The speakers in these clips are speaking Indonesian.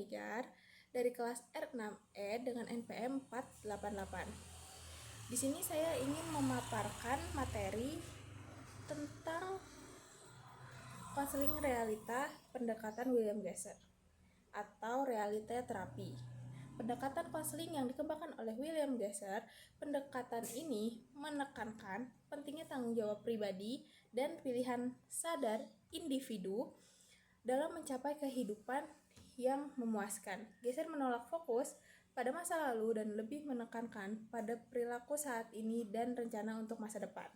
Siregar dari kelas R6E dengan NPM 488. Di sini saya ingin memaparkan materi tentang konseling realita pendekatan William Glasser atau realita terapi. Pendekatan konseling yang dikembangkan oleh William Glasser, pendekatan ini menekankan pentingnya tanggung jawab pribadi dan pilihan sadar individu dalam mencapai kehidupan yang memuaskan. Glasser menolak fokus pada masa lalu dan lebih menekankan pada perilaku saat ini dan rencana untuk masa depan.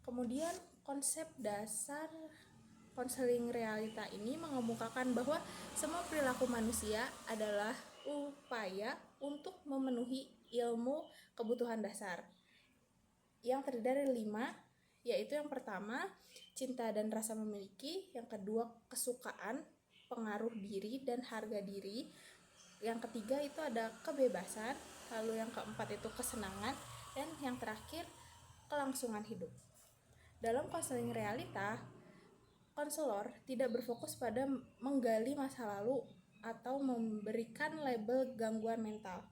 Kemudian konsep dasar konseling realita ini mengemukakan bahwa semua perilaku manusia adalah upaya untuk memenuhi ilmu kebutuhan dasar yang terdiri dari 5, yaitu yang pertama, cinta dan rasa memiliki, yang kedua, kesukaan, pengaruh diri dan harga diri, yang ketiga itu ada kebebasan, lalu yang keempat itu kesenangan, dan yang terakhir kelangsungan hidup. Dalam konseling realita, konselor tidak berfokus pada menggali masa lalu atau memberikan label gangguan mental,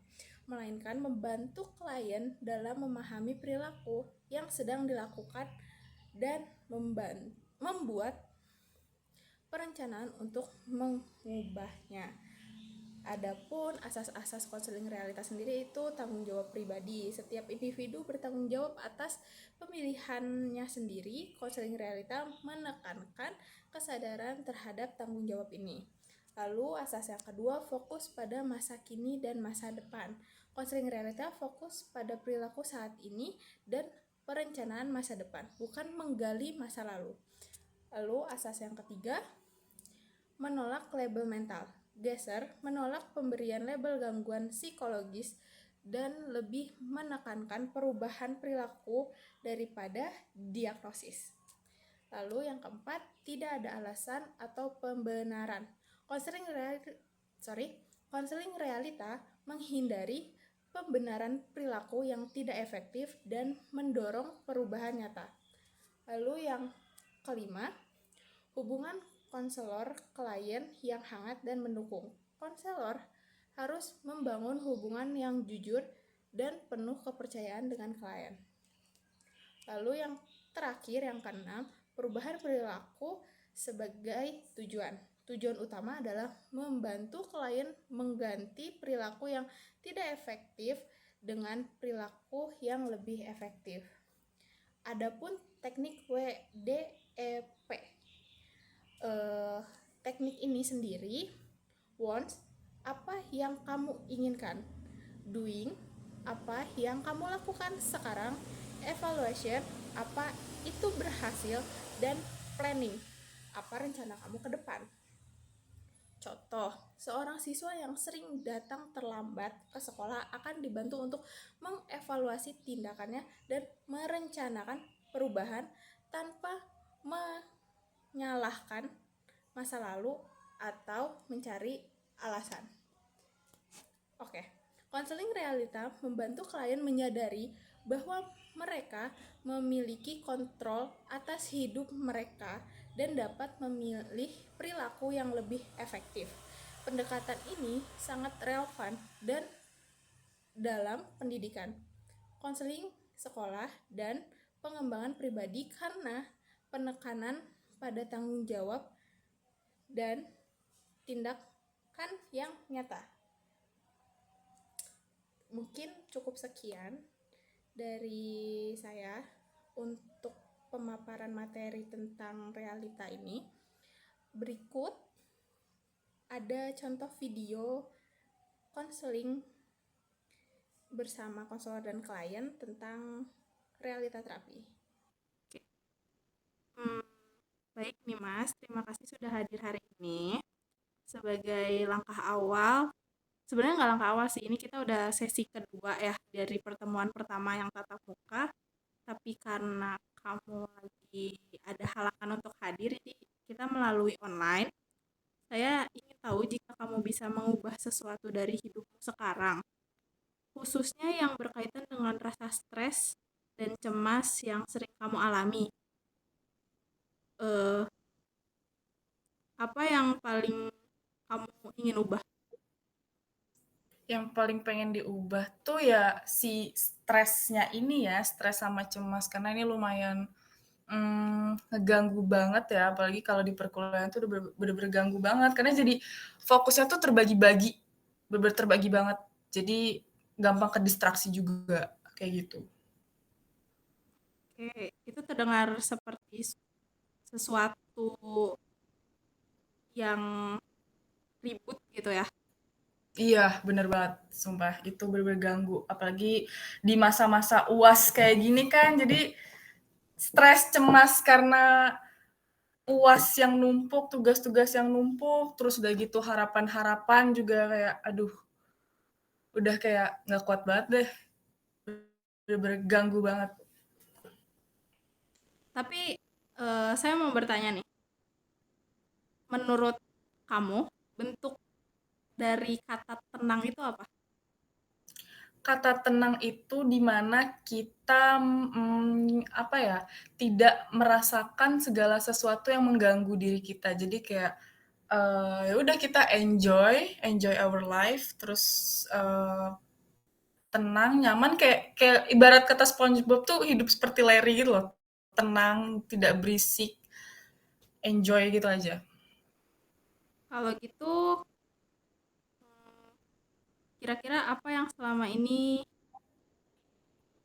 melainkan membantu klien dalam memahami perilaku yang sedang dilakukan dan membuat perencanaan untuk mengubahnya. Adapun asas-asas konseling realita sendiri itu tanggung jawab pribadi. Setiap individu bertanggung jawab atas pemilihannya sendiri. Konseling realita menekankan kesadaran terhadap tanggung jawab ini. Lalu asas yang kedua, fokus pada masa kini dan masa depan. Konseling realita fokus pada perilaku saat ini dan perencanaan masa depan, bukan menggali masa lalu. Lalu asas yang ketiga, menolak label mental. Glasser menolak pemberian label gangguan psikologis dan lebih menekankan perubahan perilaku daripada diagnosis. Lalu yang keempat, tidak ada alasan atau pembenaran. Konseling realita menghindari pembenaran perilaku yang tidak efektif dan mendorong perubahan nyata. Lalu yang kelima, hubungan konselor klien yang hangat dan mendukung. Konselor harus membangun hubungan yang jujur dan penuh kepercayaan dengan klien. Lalu yang terakhir, yang keenam, perubahan perilaku sebagai tujuan. Tujuan utama adalah membantu klien mengganti perilaku yang tidak efektif dengan perilaku yang lebih efektif. Adapun teknik WDEP, teknik ini sendiri, wants, apa yang kamu inginkan, doing, apa yang kamu lakukan sekarang, evaluation, apa itu berhasil, dan planning, apa rencana kamu ke depan. Contoh, seorang siswa yang sering datang terlambat ke sekolah akan dibantu untuk mengevaluasi tindakannya dan merencanakan perubahan tanpa menyalahkan masa lalu atau mencari alasan. Oke, konseling realita membantu klien menyadari bahwa mereka memiliki kontrol atas hidup mereka dan dapat memilih perilaku yang lebih efektif. Pendekatan ini sangat relevan dan dalam pendidikan, konseling sekolah, dan pengembangan pribadi karena penekanan pada tanggung jawab dan tindakan yang nyata. Mungkin cukup sekian dari saya untuk pemaparan materi tentang realita ini. Berikut ada contoh video konseling bersama konselor dan klien tentang realita terapi. Baik nih Mas, terima kasih sudah hadir hari ini. Sebagai langkah awal, sebenarnya nggak langkah awal sih, ini kita udah sesi kedua ya dari pertemuan pertama yang tatap muka, tapi karena kamu lagi ada halangan untuk hadir, jadi kita melalui online. Saya ingin tahu jika kamu bisa mengubah sesuatu dari hidupmu sekarang, khususnya yang berkaitan dengan rasa stres dan cemas yang sering kamu alami. Apa yang paling kamu ingin ubah? Yang paling pengen diubah tuh ya si stresnya ini ya, stres sama cemas karena ini lumayan ngeganggu banget ya, apalagi kalau di perkuliahan tuh udah bener-bener ganggu banget karena jadi fokusnya tuh terbagi-bagi, bener-bener terbagi banget. Jadi gampang kedistraksi juga kayak gitu. Oke, itu terdengar seperti sesuatu yang ribut gitu ya. Iya, bener banget, sumpah itu bener-bener ganggu. Apalagi di masa-masa UAS kayak gini kan, jadi stres, cemas karena UAS yang numpuk, tugas-tugas yang numpuk, terus udah gitu harapan-harapan juga kayak, aduh, udah kayak nggak kuat banget deh, bener-bener ganggu banget. Tapi saya mau bertanya nih, menurut kamu bentuk dari kata tenang itu apa? Kata tenang itu di mana kita, apa ya, tidak merasakan segala sesuatu yang mengganggu diri kita. Jadi kayak, ya udah kita enjoy, enjoy our life, terus, tenang, nyaman, kayak kayak ibarat kata SpongeBob tuh hidup seperti Larry gitu loh, tenang, tidak berisik, enjoy gitu aja. Kalau gitu, kira-kira apa yang selama ini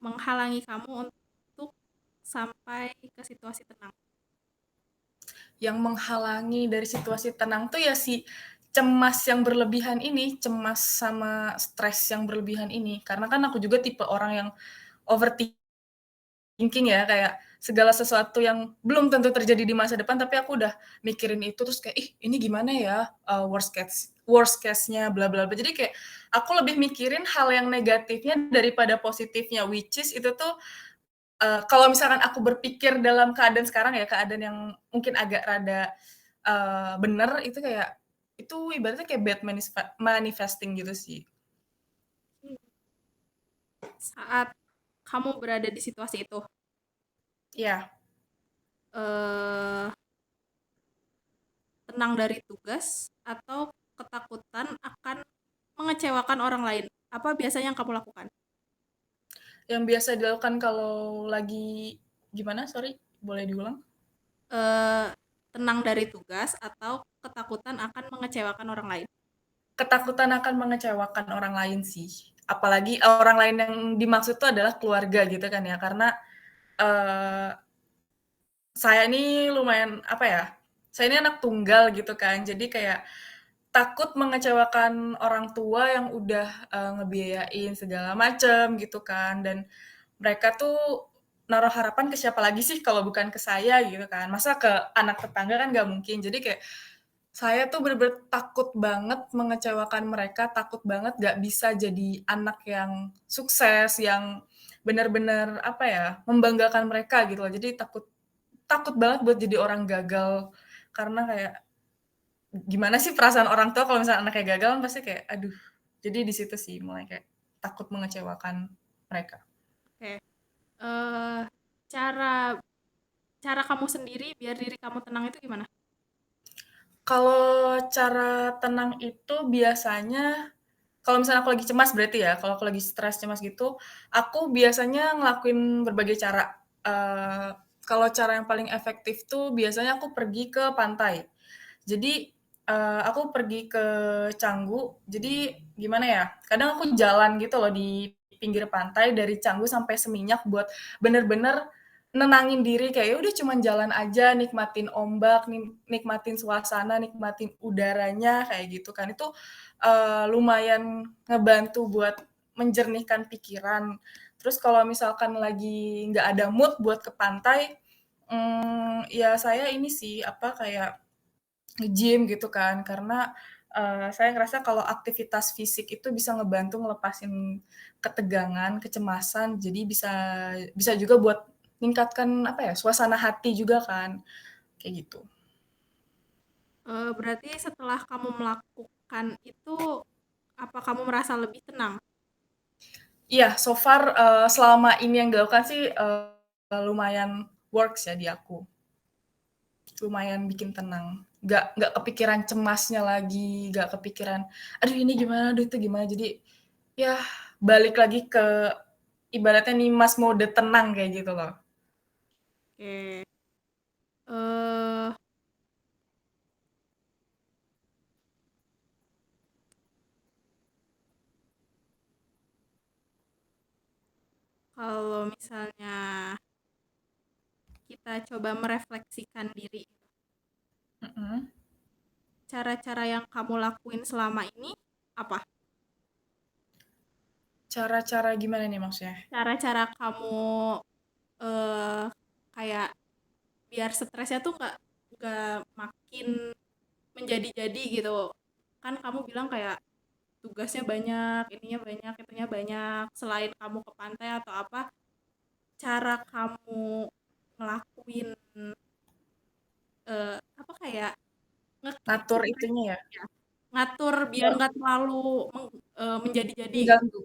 menghalangi kamu untuk sampai ke situasi tenang? Yang menghalangi dari situasi tenang tuh ya si cemas yang berlebihan ini, cemas sama stres yang berlebihan ini. Karena kan aku juga tipe orang yang overthinking ya, kayak segala sesuatu yang belum tentu terjadi di masa depan, tapi aku udah mikirin itu terus kayak, ih ini gimana ya worst case-nya bla bla bla. Jadi kayak aku lebih mikirin hal yang negatifnya daripada positifnya, which is itu tuh kalau misalkan aku berpikir dalam keadaan sekarang ya, keadaan yang mungkin agak rada, bener, itu kayak itu ibaratnya kayak bad manifesting gitu sih. Saat kamu berada di situasi itu, Iya, eh, tenang dari tugas atau ketakutan akan mengecewakan orang lain? Apa biasanya yang kamu lakukan? yang biasa dilakukan kalau lagi gimana, sorry, boleh diulang? eh, Tenang dari tugas atau ketakutan akan mengecewakan orang lain? Ketakutan akan mengecewakan orang lain sih, apalagi orang lain yang dimaksud itu adalah keluarga gitu kan ya, karena, eee, saya ini lumayan, apa ya, saya ini anak tunggal gitu kan, jadi kayak takut mengecewakan orang tua yang udah, ngebiayain segala macem gitu kan, dan mereka tuh naruh harapan ke siapa lagi sih kalau bukan ke saya gitu kan, masa ke anak tetangga kan nggak mungkin. Jadi kayak saya tuh bener-bener takut banget mengecewakan mereka, takut banget nggak bisa jadi anak yang sukses, yang bener-bener, apa ya, membanggakan mereka gitu loh. Jadi takut takut banget buat jadi orang gagal, karena kayak gimana sih perasaan orang tua kalau misalnya anaknya gagal kan pasti kayak, aduh. Jadi di situ sih mulai kayak takut mengecewakan mereka. Oke. eh cara cara kamu sendiri biar diri kamu tenang itu gimana? Kalau cara tenang itu biasanya kalau misalnya aku lagi cemas berarti ya, kalau aku lagi stres, cemas gitu, aku biasanya ngelakuin berbagai cara. Kalau cara yang paling efektif tuh biasanya aku pergi ke pantai. Jadi, aku pergi ke Canggu, jadi gimana ya, kadang aku jalan gitu loh di pinggir pantai dari Canggu sampai Seminyak buat bener-bener nenangin diri, kayak ya udah cuman jalan aja, nikmatin ombak, nikmatin suasana, nikmatin udaranya, kayak gitu kan. Itu, lumayan ngebantu buat menjernihkan pikiran. Terus kalau misalkan lagi nggak ada mood buat ke pantai, ya saya ini sih, apa, kayak nge-gym gitu kan, karena, saya ngerasa kalau aktivitas fisik itu bisa ngebantu ngelepasin ketegangan, kecemasan, jadi bisa bisa juga buat ningkatkan, apa ya, suasana hati juga kan, kayak gitu. Berarti setelah kamu melakukan itu, apa kamu merasa lebih tenang? Iya, so far, selama ini yang dilakukan sih, lumayan works ya di aku, lumayan bikin tenang nggak kepikiran cemasnya lagi, nggak kepikiran, "Aduh ini gimana, aduh itu gimana." Jadi, ya balik lagi ke ibaratnya nih Mas mode tenang kayak gitu loh. Oke. Eh, Kalau misalnya kita coba merefleksikan diri, Mhm. cara-cara yang kamu lakuin selama ini apa? Cara-cara gimana nih maksudnya? Cara-cara kamu eh kayak biar stresnya tuh nggak makin menjadi-jadi gitu. Kan kamu bilang kayak tugasnya banyak, ininya banyak, itunya banyak. Selain kamu ke pantai atau apa, cara kamu ngelakuin apa kayak nge-keep Ngatur stres itunya ya? ya, ngatur biar Eee, nggak terlalu menjadi-jadi gitu. mengganggu.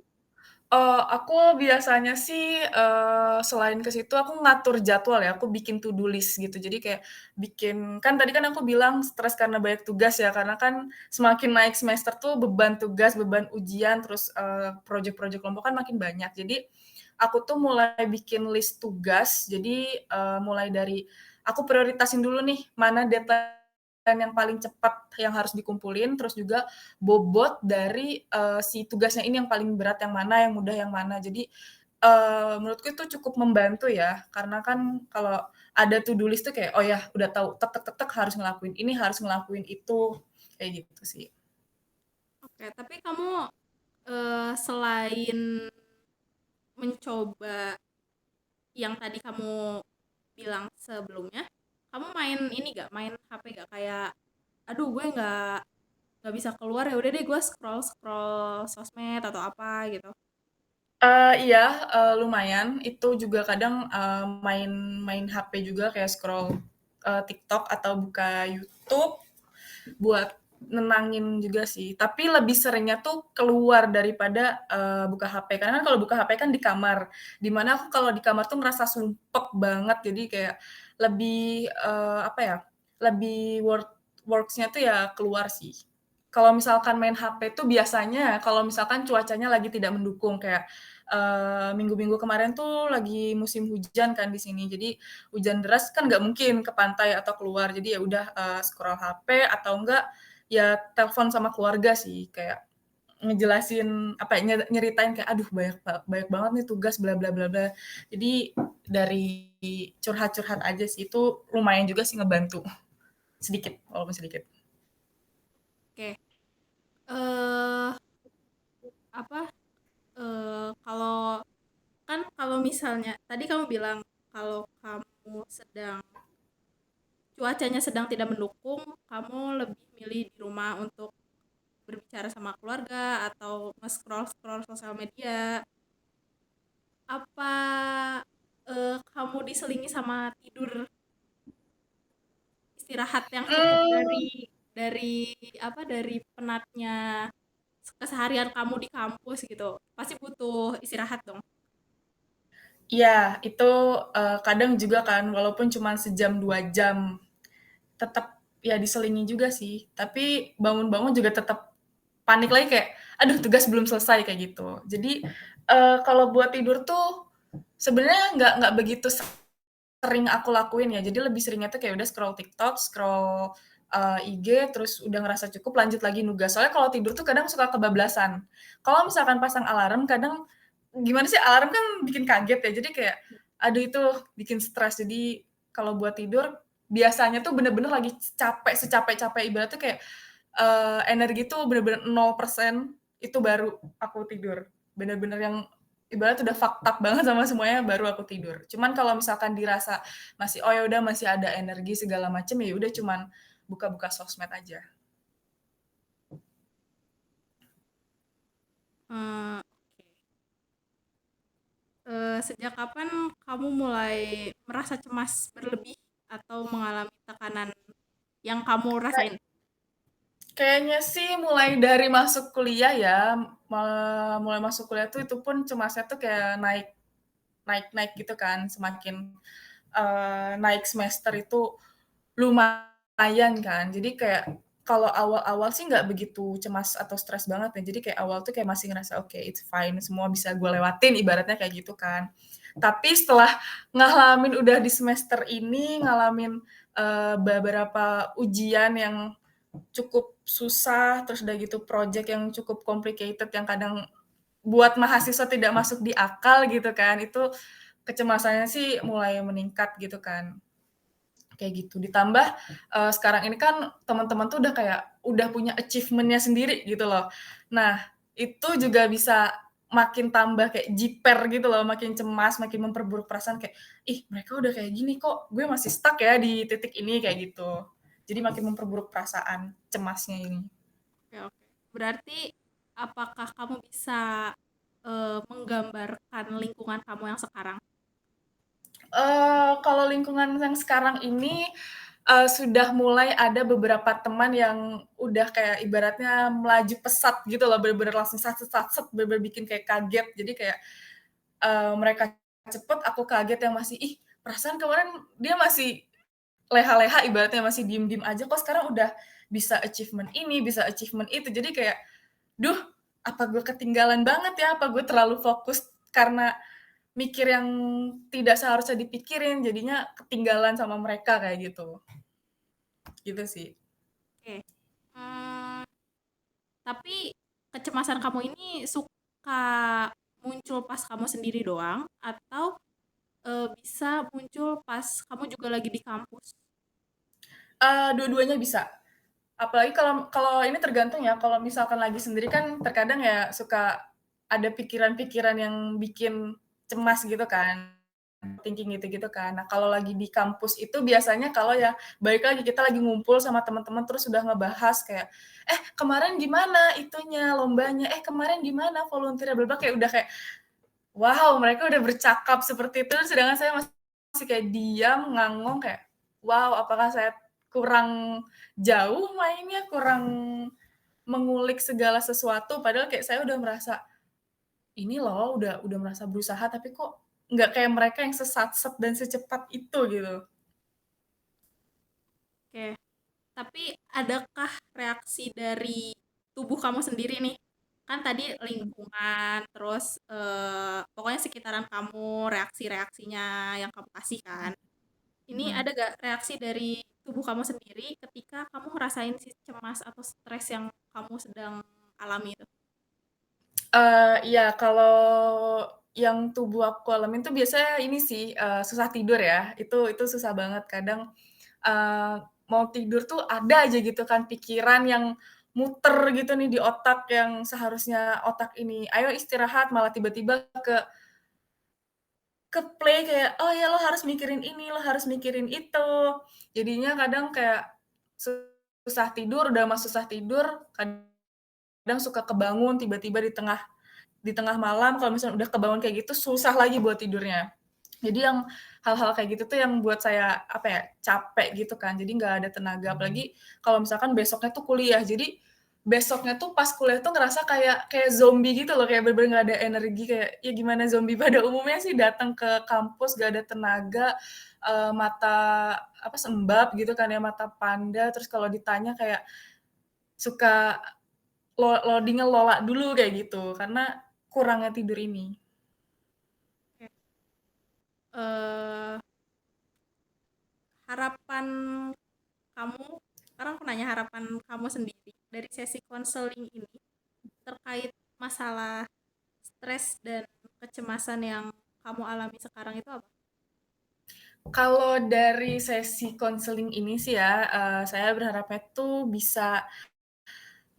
Aku biasanya sih, selain ke situ aku ngatur jadwal ya, aku bikin to do list gitu. Jadi kayak bikin kan tadi kan aku bilang stres karena banyak tugas ya, karena kan semakin naik semester tuh beban tugas, beban ujian, terus, project-project kelompok kan makin banyak. Jadi aku tuh mulai bikin list tugas, jadi, mulai dari aku prioritasin dulu nih, mana deadline yang paling cepat yang harus dikumpulin, terus juga bobot dari, si tugasnya ini yang paling berat yang mana, yang mudah yang mana. Jadi, menurutku itu cukup membantu ya, karena kan kalau ada to do list tuh kayak, oh ya udah tahu tek tek tek tek harus ngelakuin ini, harus ngelakuin itu, kayak gitu sih. Oke, tapi kamu selain mencoba yang tadi kamu bilang sebelumnya, kamu main ini gak, main HP gak, kayak aduh gue nggak bisa keluar, ya udah deh gue scroll scroll sosmed atau apa gitu. Iya, lumayan. Itu juga kadang, main main HP juga kayak scroll, TikTok atau buka YouTube buat nenangin juga sih. Tapi lebih seringnya tuh keluar daripada, buka HP. Karena kan kalau buka HP kan di kamar, di mana aku kalau di kamar tuh ngerasa sumpek banget. Jadi kayak lebih, apa ya, lebih works-nya tuh ya keluar sih. Kalau misalkan main HP tuh biasanya kalau misalkan cuacanya lagi tidak mendukung, kayak, minggu-minggu kemarin tuh lagi musim hujan kan di sini. Jadi hujan deras kan nggak mungkin ke pantai atau keluar. Jadi ya udah, scroll HP atau enggak ya telepon sama keluarga sih, kayak ngejelasin apa ya, nyeritain kayak, "Aduh banyak banget nih tugas bla bla bla bla." Jadi dari curhat-curhat aja sih, itu lumayan juga sih ngebantu, sedikit, walaupun sedikit. Oke. eh Apa, kalau kan kalau misalnya tadi kamu bilang kalau kamu sedang cuacanya sedang tidak mendukung, kamu lebih milih di rumah untuk berbicara sama keluarga atau nge-scroll-scroll sosial media. Apa kamu diselingi sama tidur, istirahat yang cukup Mmm, dari dari penatnya keseharian kamu di kampus gitu? Pasti butuh istirahat dong. iya, itu, kadang juga kan walaupun cuman sejam, 2 jam, tetep ya diselingi juga sih. Tapi bangun-bangun juga tetep panik lagi kayak, "Aduh tugas belum selesai," kayak gitu. Jadi, kalau buat tidur tuh sebenarnya nggak begitu sering aku lakuin ya, jadi lebih seringnya tuh kayak udah scroll TikTok, scroll, IG, terus udah ngerasa cukup lanjut lagi nugas. Soalnya kalau tidur tuh kadang suka kebablasan. Kalau misalkan pasang alarm kadang gimana sih, alarm kan bikin kaget ya, jadi kayak, aduh itu bikin stres. Jadi kalau buat tidur biasanya tuh bener-bener lagi capek, secapek-capek ibaratnya kayak, energi tuh bener-bener 0% itu baru aku tidur. Bener-bener yang ibaratnya udah fucked up banget sama semuanya baru aku tidur. Cuman kalau misalkan dirasa masih, oh ya udah masih ada energi segala macem, ya udah cuman buka-buka sosmed aja. Oke. Sejak kapan kamu mulai merasa cemas berlebih atau mengalami tekanan yang kamu rasain? Kayaknya sih mulai dari masuk kuliah ya, mulai masuk kuliah tuh itu pun cemasnya tuh kayak naik naik naik gitu kan, semakin, naik semester itu lumayan lumayan kan. Jadi kayak kalau awal-awal sih nggak begitu cemas atau stres banget ya. Jadi kayak awal tuh kayak masih ngerasa oke, it's fine, semua bisa gue lewatin ibaratnya kayak gitu kan. Tapi setelah ngalamin udah di semester ini, ngalamin beberapa ujian yang cukup susah, terus udah gitu project yang cukup complicated yang kadang buat mahasiswa tidak masuk di akal gitu kan, itu kecemasannya sih mulai meningkat gitu kan. Kayak gitu. Ditambah sekarang ini kan teman-teman tuh udah kayak udah punya achievement-nya sendiri gitu loh. Nah, itu juga bisa makin tambah kayak jiper gitu loh, makin cemas, makin memperburuk perasaan kayak, "Ih, mereka udah kayak gini kok gue masih stuck ya di titik ini," kayak gitu. Jadi makin memperburuk perasaan cemasnya ini. Oke, oke. Berarti apakah kamu bisa menggambarkan lingkungan kamu yang sekarang? Kalau lingkungan yang sekarang ini, sudah mulai ada beberapa teman yang udah kayak ibaratnya melaju pesat gitu loh, bener-bener langsung satset, bener-bener bikin kayak kaget. Jadi kayak, mereka cepet, aku kaget yang masih, "Ih, perasaan kemarin dia masih leha-leha ibaratnya, masih diem-diem aja, kok sekarang udah bisa achievement ini, bisa achievement itu." Jadi kayak, "Duh, apa gue ketinggalan banget ya? Apa gue terlalu fokus karena mikir yang tidak seharusnya dipikirin, jadinya ketinggalan sama mereka," kayak gitu. Gitu sih. Oke. Mmm, tapi kecemasan kamu ini suka muncul pas kamu sendiri doang atau, bisa muncul pas kamu juga lagi di kampus? Dua-duanya bisa. Apalagi kalau kalau ini tergantung ya, kalau misalkan lagi sendiri kan terkadang ya suka ada pikiran-pikiran yang bikin cemas gitu kan, thinking gitu-gitu kan. Nah, kalau lagi di kampus itu biasanya kalau ya balik lagi kita lagi ngumpul sama teman-teman terus udah ngebahas kayak, "Eh, kemarin gimana itunya, lombanya? Eh, kemarin gimana volunteer-nya?" Bla bla, kayak udah kayak, wow, mereka udah bercakap seperti itu, sedangkan saya masih kayak diam, ngangong kayak, wow, apakah saya kurang jauh mainnya, kurang mengulik segala sesuatu, padahal kayak saya udah merasa, ini loh udah merasa berusaha, tapi kok nggak kayak mereka yang sesat-set dan secepat itu gitu. Oke. Tapi adakah reaksi dari tubuh kamu sendiri nih? Kan tadi lingkungan, terus pokoknya sekitaran kamu, reaksi-reaksinya yang kamu kasih kan. Ini Mhm. ada gak reaksi dari tubuh kamu sendiri ketika kamu ngerasain si cemas atau stres yang kamu sedang alami itu? Iya, kalau yang tubuh aku alamin tuh biasanya ini sih, susah tidur ya, itu susah banget. Kadang, eee, mau tidur tuh ada aja gitu kan pikiran yang muter gitu nih di otak, yang seharusnya otak ini, "Ayo istirahat," malah tiba-tiba ke-play kayak, "Oh ya lo harus mikirin ini, lo harus mikirin itu." Jadinya kadang kayak susah tidur, udah mah susah tidur, kadang suka kebangun tiba-tiba di tengah malam, kalau misalnya udah kebangun kayak gitu, susah lagi buat tidurnya. Jadi yang hal-hal kayak gitu tuh yang buat saya, apa ya, capek gitu kan, jadi nggak ada tenaga. Apalagi kalau misalkan besoknya tuh kuliah, jadi besoknya tuh pas kuliah tuh ngerasa kayak kayak zombie gitu loh, kayak bener-bener nggak ada energi, kayak ya gimana zombie pada umumnya sih datang ke kampus nggak ada tenaga, mata apa, sembab gitu kan ya, mata panda, terus kalau ditanya kayak suka loading-nya lola dulu kayak gitu, karena kurangnya tidur ini. Oke. Eh, harapan kamu, sekarang aku nanya harapan kamu sendiri dari sesi konseling ini terkait masalah stres dan kecemasan yang kamu alami sekarang itu apa? Kalau dari sesi konseling ini sih ya, saya berharapnya tuh bisa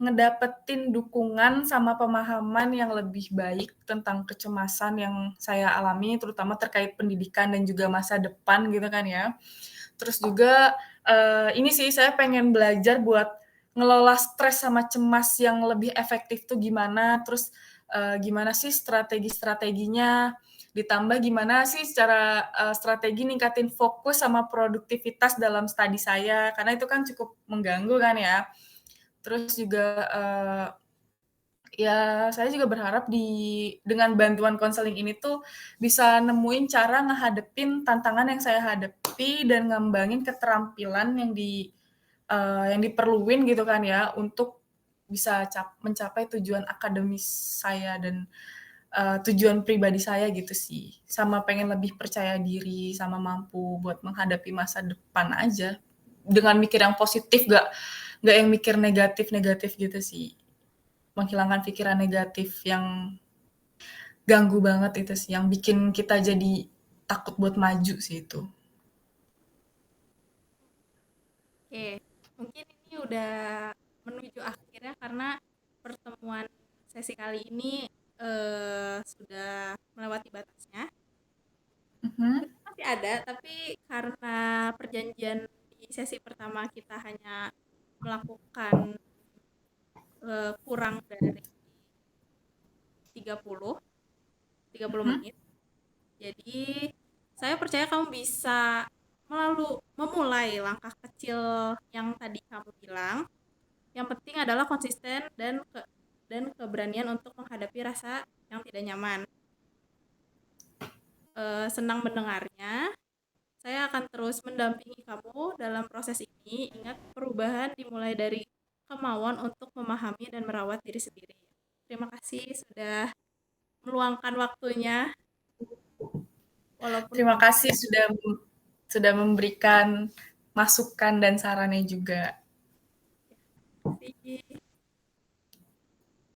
ngedapetin dukungan sama pemahaman yang lebih baik tentang kecemasan yang saya alami, terutama terkait pendidikan dan juga masa depan gitu kan ya. Terus juga, ini sih saya pengen belajar buat ngelola stres sama cemas yang lebih efektif tuh gimana, terus, gimana sih strategi-strateginya, ditambah gimana sih secara, strategi ningkatin fokus sama produktivitas dalam studi saya, karena itu kan cukup mengganggu kan ya. Terus juga, ya saya juga berharap dengan bantuan konseling ini tuh bisa nemuin cara ngehadepin tantangan yang saya hadapi dan ngembangin keterampilan yang yang diperluin gitu kan ya untuk bisa mencapai tujuan akademis saya dan tujuan pribadi saya gitu sih. Sama pengen lebih percaya diri, sama mampu buat menghadapi masa depan aja. Dengan mikir yang positif, gak yang mikir negatif-negatif gitu sih. Menghilangkan pikiran negatif yang ganggu banget itu sih, yang bikin kita jadi takut buat maju sih itu. Oke, mungkin ini udah menuju akhirnya karena pertemuan sesi kali ini sudah melewati batasnya. Mhm, Sebenarnya masih ada, tapi karena perjanjian di sesi pertama kita hanya melakukan kurang dari 30 30 mhm. menit. Jadi saya percaya kamu bisa memulai langkah kecil yang tadi kamu bilang. Yang penting adalah konsisten dan keberanian untuk menghadapi rasa yang tidak nyaman. Senang mendengarnya. Saya akan terus mendampingi kamu dalam proses ini. Ingat, perubahan dimulai dari kemauan untuk memahami dan merawat diri sendiri. Terima kasih sudah meluangkan waktunya, walaupun Terima singkat. kasih sudah memberikan masukan dan sarannya juga. Terima kasih.